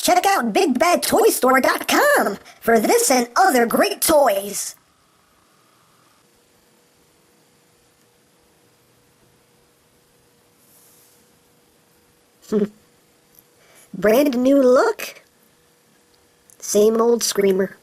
check out BigBadToyStore.com for this and other great toys. Brand new look, same old screamer.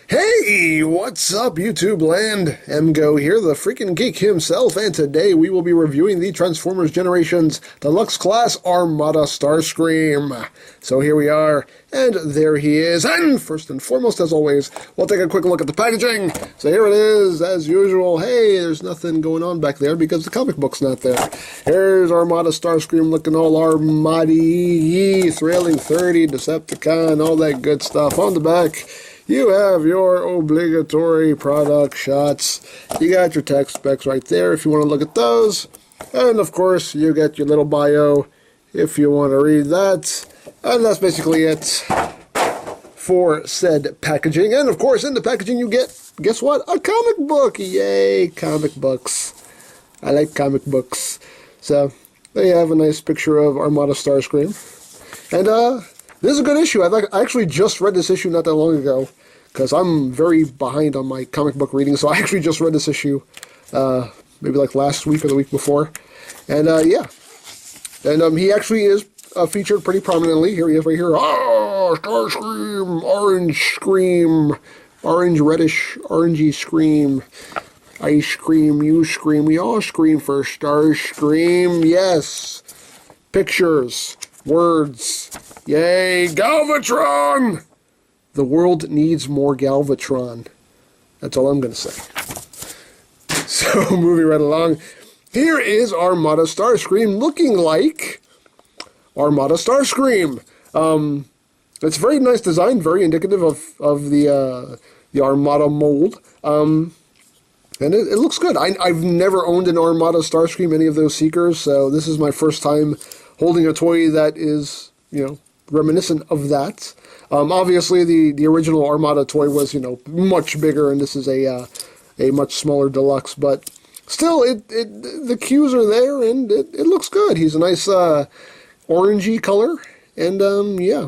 Hey, what's up, YouTube land? EmGo here, the freaking geek himself, and today we will be reviewing the Transformers Generations Deluxe Class Armada Starscream. So here we are, and there he is, and first and foremost, as always, we'll take a quick look at the packaging. So here it is, as usual. Hey, there's nothing going on back there because the comic book's not there. Here's Armada Starscream looking all Armada-y, Thrilling 30, Decepticon, all that good stuff. On the back, you have your obligatory product shots. You got your tech specs right there if you want to look at those. And of course, you get your little bio if you want to read that. And that's basically it for said packaging. And of course, in the packaging you get, guess what? A comic book! Yay, comic books. I like comic books. So, there you have a nice picture of Armada Starscream. And, this is a good issue. I actually just read this issue not that long ago, because I'm very behind on my comic book reading, so I actually just read this issue, maybe like last week or the week before. And, yeah. And, he actually is featured pretty prominently. Here he is right here. Ah, Starscream, orange scream, orange reddish, orangey scream. I scream, you scream, we all scream for Starscream. Yes. Pictures. Words. Yay, Galvatron! The world needs more Galvatron. That's all I'm going to say. So, moving right along. Here is Armada Starscream looking like Armada Starscream. It's a very nice design, very indicative of the Armada mold. And it looks good. I've never owned an Armada Starscream, any of those Seekers, so this is my first time holding a toy that is, you know, reminiscent of that. Obviously, the original Armada toy was, you know, much bigger, and this is a much smaller deluxe. But still, the cues are there, and it looks good. He's a nice orangey color, and yeah,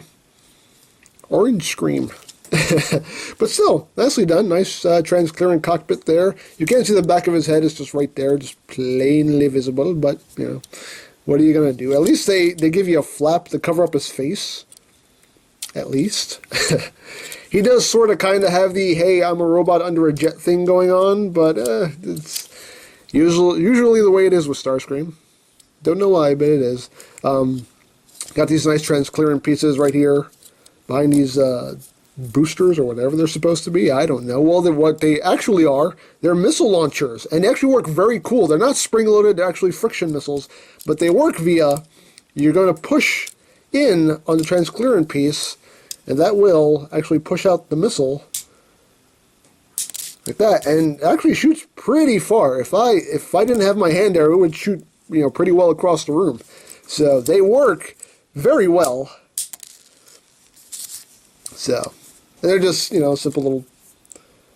orange scream. But still, nicely done. Nice transparent cockpit there. You can't see the back of his head; it's just right there, just plainly visible. But you know, what are you gonna do? At least they give you a flap to cover up his face. At least. He does sort of kind of have the, hey, I'm a robot under a jet thing going on, but it's usually the way it is with Starscream. Don't know why, but it is. Got these nice transparent pieces right here behind these boosters or whatever they're supposed to be. I don't know. Well, what they actually are, they're missile launchers, and they actually work very cool. They're not spring-loaded, they're actually friction missiles, but they work via, you're going to push in on the transparent piece, and that will actually push out the missile like that, and it actually shoots pretty far. If I didn't have my hand there, it would shoot, you know, pretty well across the room. So they work very well. So they're just, you know, simple little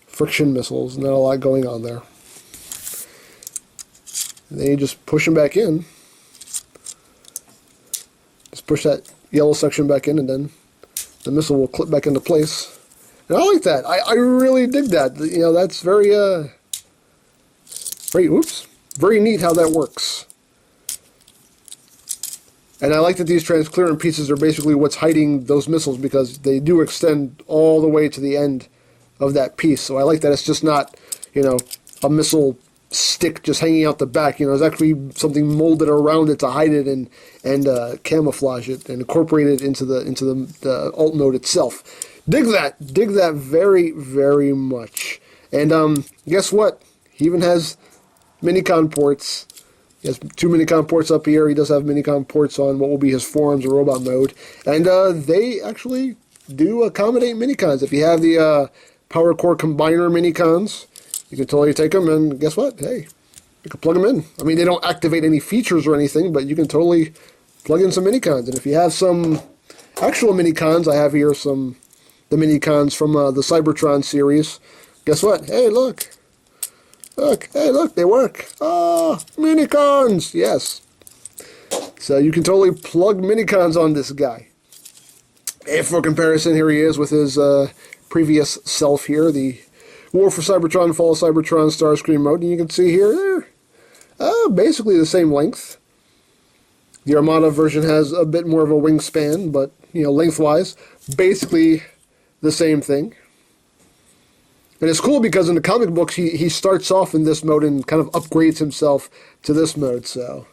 friction missiles, not a lot going on there. And then you just push them back in. Just push that yellow section back in, and then the missile will clip back into place. And I like that. I really dig that. You know, that's very very neat how that works. And I like that these transparent pieces are basically what's hiding those missiles, because they do extend all the way to the end of that piece. So I like that it's just not, you know, a missile stick just hanging out the back. You know, there's actually something molded around it to hide it and camouflage it and incorporate it into the alt node itself. Dig that very, very much. And guess what? He even has minicon ports. He has 2 minicon ports up here. He does have minicon ports on what will be his forearms or robot mode, and they actually do accommodate minicons. If you have the Power Core Combiner minicons, you can totally take them, and guess what? Hey, you can plug them in. I mean, they don't activate any features or anything, but you can totally plug in some minicons. And if you have some actual minicons, I have here the minicons from the Cybertron series. Guess what? Hey, look. Look, hey, look, they work. Ah, minicons, yes. So you can totally plug minicons on this guy. And for comparison, here he is with his previous self here, the War for Cybertron, Fall of Cybertron, Starscream mode. And you can see here, they're basically the same length. The Armada version has a bit more of a wingspan, but, you know, lengthwise, basically the same thing. And it's cool because in the comic books, he starts off in this mode and kind of upgrades himself to this mode, so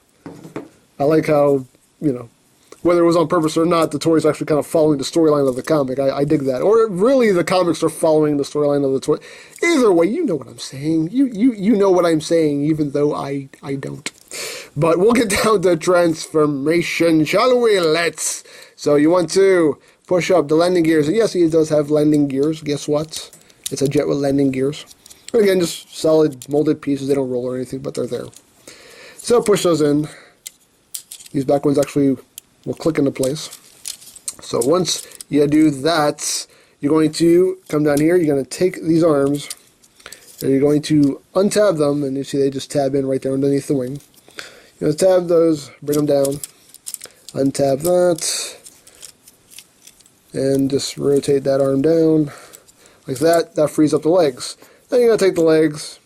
I like how, you know, whether it was on purpose or not, the toy is actually kind of following the storyline of the comic. I dig that. Or really, the comics are following the storyline of the toy. Either way, you know what I'm saying. You know what I'm saying, even though I don't. But we'll get down to transformation, shall we? Let's. So you want to push up the landing gears. And yes, he does have landing gears. Guess what? It's a jet with landing gears. And again, just solid molded pieces. They don't roll or anything, but they're there. So push those in. These back ones actually will click into place. So once you do that, you're going to come down here. You're going to take these arms, and you're going to untab them. And you see they just tab in right there underneath the wing. You're going to tab those, bring them down, untab that, and just rotate that arm down like that. That frees up the legs. Then you're going to take the legs,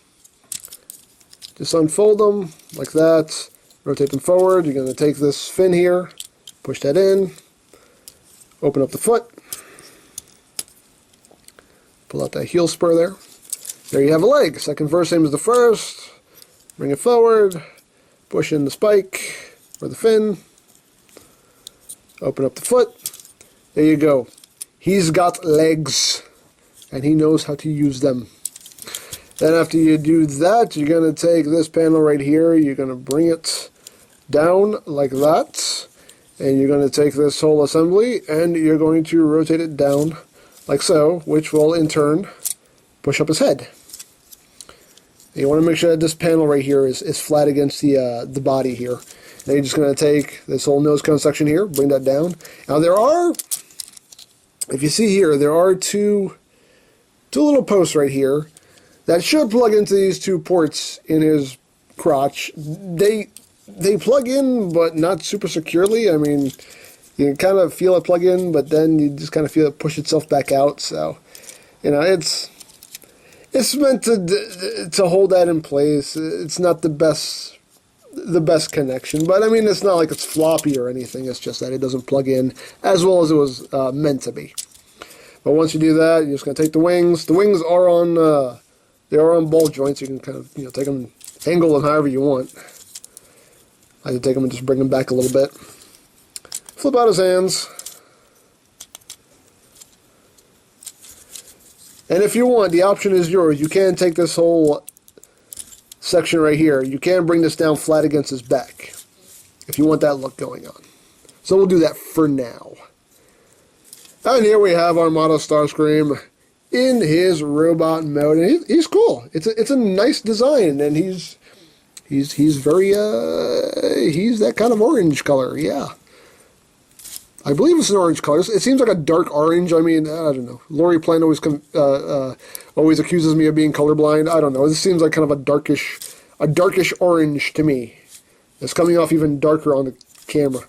just unfold them like that, rotate them forward. You're going to take this fin here, push that in, open up the foot, pull out that heel spur there. There you have a leg. Second verse, same as the first. Bring it forward, push in the spike or the fin, open up the foot. There you go. He's got legs, and he knows how to use them. Then after you do that, you're going to take this panel right here, you're going to bring it down like that, and you're going to take this whole assembly, and you're going to rotate it down like so, which will in turn push up his head. And you want to make sure that this panel right here is flat against the body here. Then you're just going to take this whole nose cone section here, bring that down. Now there are, if you see here, there are two little posts right here that should plug into these two ports in his crotch. They plug in, but not super securely. I mean, you can kind of feel it plug in, but then you just kind of feel it push itself back out. So, you know, it's meant to hold that in place. It's not the best connection, but I mean, it's not like it's floppy or anything. It's just that it doesn't plug in as well as it was meant to be. But once you do that, you're just going to take the wings. The wings are on they are on ball joints. You can kind of, you know, take them, angle them however you want. I can take them and just bring them back a little bit. Flip out his hands. And if you want, the option is yours. You can take this whole section right here. You can bring this down flat against his back if you want that look going on. So we'll do that for now. And here we have Armada Starscream in his robot mode, and he's cool. It's a nice design, and he's very he's that kind of orange color, yeah. I believe it's an orange color. It seems like a dark orange. I mean, I don't know. Lori Plant always accuses me of being colorblind. I don't know. This seems like kind of a darkish orange to me. It's coming off even darker on the camera,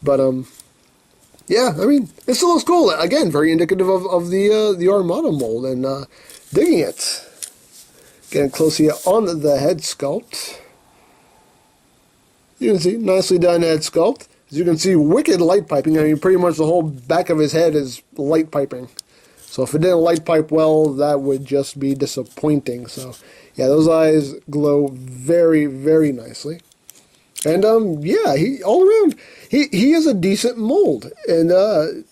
but yeah, I mean, it still looks cool. Again, very indicative of the Armada mold, and digging it. Getting close here on the head sculpt. You can see, nicely done head sculpt. As you can see, wicked light piping. I mean, pretty much the whole back of his head is light piping. So if it didn't light pipe well, that would just be disappointing. So, yeah, those eyes glow very, very nicely. And, yeah, he all around, he is a decent mold. And,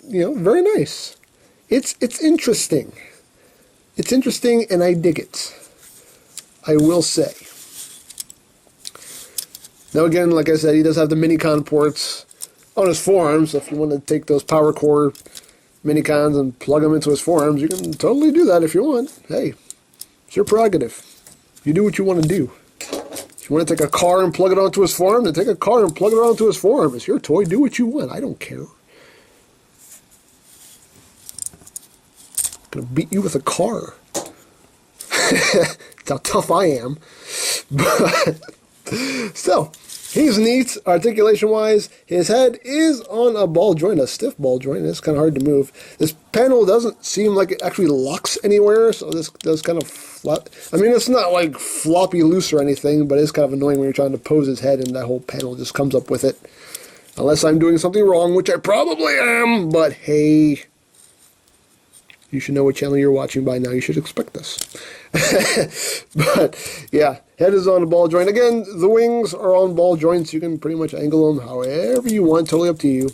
you know, very nice. It's interesting. It's interesting, and I dig it. I will say. Now, again, like I said, he does have the Minicon ports on his forearms. So if you want to take those Power Core Minicons and plug them into his forearms, you can totally do that if you want. Hey, it's your prerogative. You do what you want to do. If you want to take a car and plug it onto his forearm, then take a car and plug it onto his forearm. It's your toy. Do what you want. I don't care. I'm going to beat you with a car. That's how tough I am. But still, he's neat articulation-wise. His head is on a ball joint, a stiff ball joint. It's kind of hard to move. This panel doesn't seem like it actually locks anywhere, so this does kind of flop. I mean, it's not like floppy loose or anything, but it's kind of annoying when you're trying to pose his head and that whole panel just comes up with it. Unless I'm doing something wrong, which I probably am, but hey, you should know what channel you're watching by now. You should expect this. But, yeah, head is on a ball joint. Again, the wings are on ball joints. You can pretty much angle them however you want, totally up to you.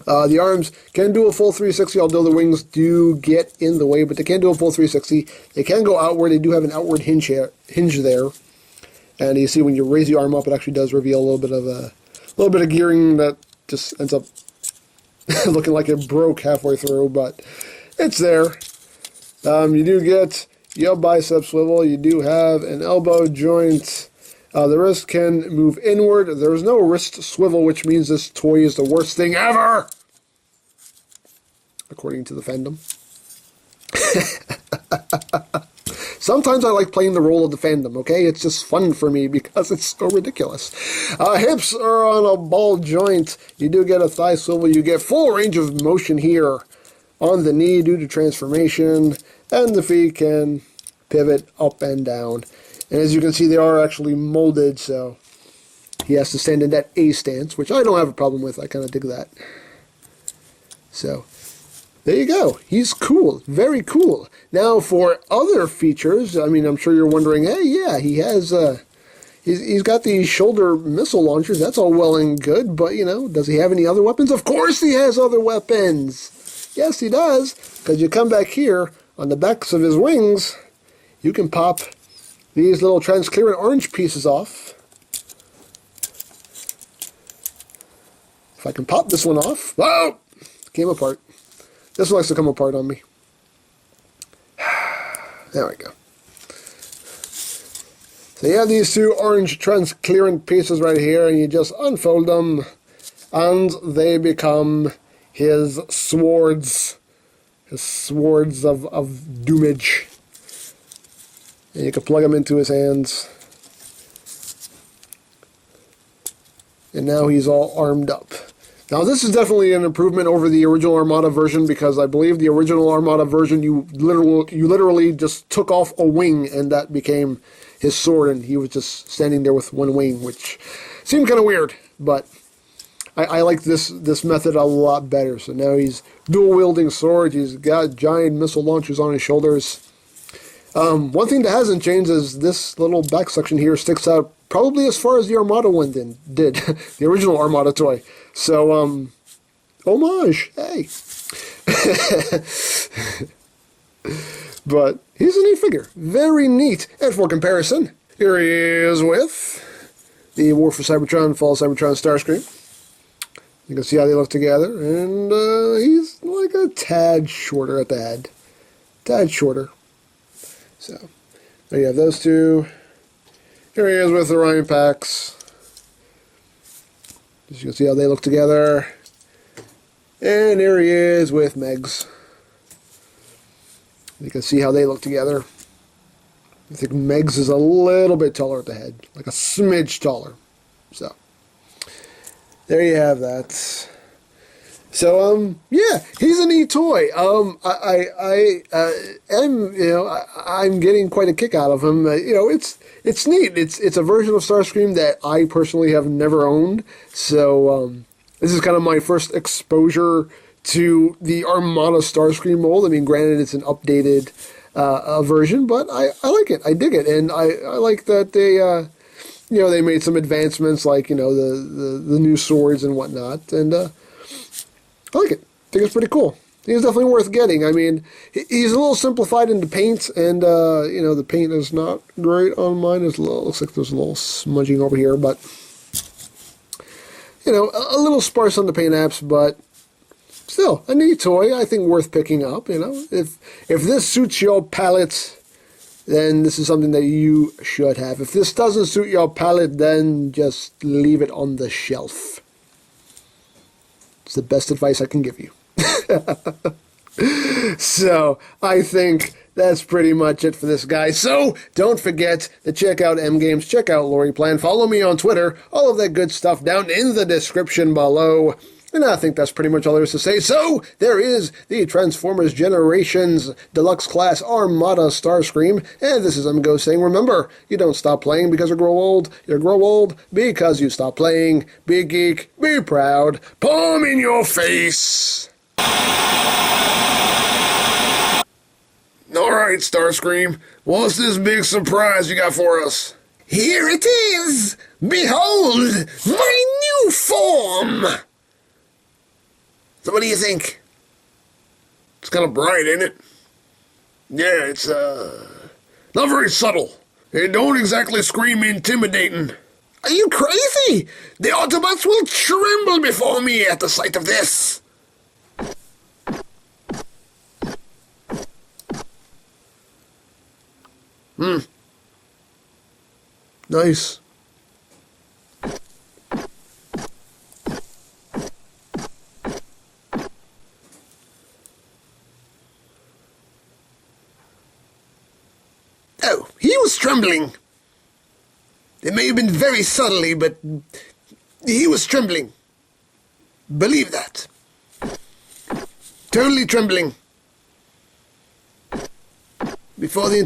The arms can do a full 360, although the wings do get in the way, but they can do a full 360. They can go outward. They do have an outward hinge there. And you see when you raise the arm up, it actually does reveal a little bit of gearing that just ends up looking like it broke halfway through, but it's there. You do get your bicep swivel. You do have an elbow joint. The wrist can move inward. There's no wrist swivel, which means this toy is the worst thing ever, according to the fandom. Sometimes I like playing the role of the fandom, okay? It's just fun for me because it's so ridiculous. Hips are on a ball joint. You do get a thigh swivel. You get full range of motion here on the knee due to transformation, and the feet can pivot up and down. And as you can see, they are actually molded, so he has to stand in that A stance, which I don't have a problem with. I kind of dig that. So there you go. He's cool. Very cool. Now, for other features, I mean, I'm sure you're wondering, hey, yeah, he has, he's got these shoulder missile launchers. That's all well and good, but, you know, does he have any other weapons? Of course he has other weapons. Yes, he does, because you come back here, on the backs of his wings, you can pop these little transparent orange pieces off. If I can pop this one off, oh, came apart. This one likes to come apart on me. There we go. So you have these two orange transparent pieces right here, and you just unfold them, and they become his swords. His swords of doomage. And you can plug them into his hands. And now he's all armed up. Now this is definitely an improvement over the original Armada version, because I believe the original Armada version you literally just took off a wing and that became his sword, and he was just standing there with one wing, which seemed kind of weird, but I like this method a lot better. So now he's dual-wielding swords. He's got giant missile launchers on his shoulders. One thing that hasn't changed is this little back section here sticks out probably as far as the Armada one did. The original Armada toy. So, homage, hey. But he's a neat figure. Very neat. And for comparison, here he is with the War for Cybertron, Fall of Cybertron Starscream. You can see how they look together, and he's like a tad shorter at the head. Tad shorter. So, there you have those two. Here he is with the Orion packs. As you can see how they look together. And here he is with Megs. You can see how they look together. I think Megs is a little bit taller at the head, like a smidge taller. So, there you have that. So, yeah, he's a neat toy. I'm getting quite a kick out of him. It's neat. It's a version of Starscream that I personally have never owned. So, this is kind of my first exposure to the Armada Starscream mold. I mean, granted, it's an updated version, but I like it. I dig it, and I like that they made some advancements, like the new swords and whatnot, and I like it. I think it's pretty cool. He's definitely worth getting. I mean, he's a little simplified in the paint, and the paint is not great on mine. Looks like there's a little smudging over here, but a little sparse on the paint apps, but still a neat toy. I think worth picking up. If this suits your palate, then this is something that you should have. If this doesn't suit your palate, then just leave it on the shelf. It's the best advice I can give you. So, I think That's pretty much it for this guy. So, don't forget to check out EmGames, check out Lori Plan, follow me on Twitter, all of that good stuff down in the description below. And I think that's pretty much all there is to say. So, there is the Transformers Generations Deluxe Class Armada Starscream. And this is EmGo saying, remember, you don't stop playing because you grow old. You grow old because you stop playing. Be geek, be proud, palm in your face. Alright, Starscream, what's this big surprise you got for us? Here it is! Behold, my new form! So what do you think? It's kind of bright, ain't it? Yeah, it's, not very subtle. It don't exactly scream intimidating. Are you crazy? The Autobots will tremble before me at the sight of this. Nice. Oh, he was trembling. It may have been very subtly, but he was trembling. Believe that. Totally trembling. Before the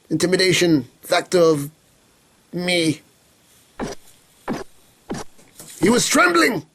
intimidation factor of me. He was trembling.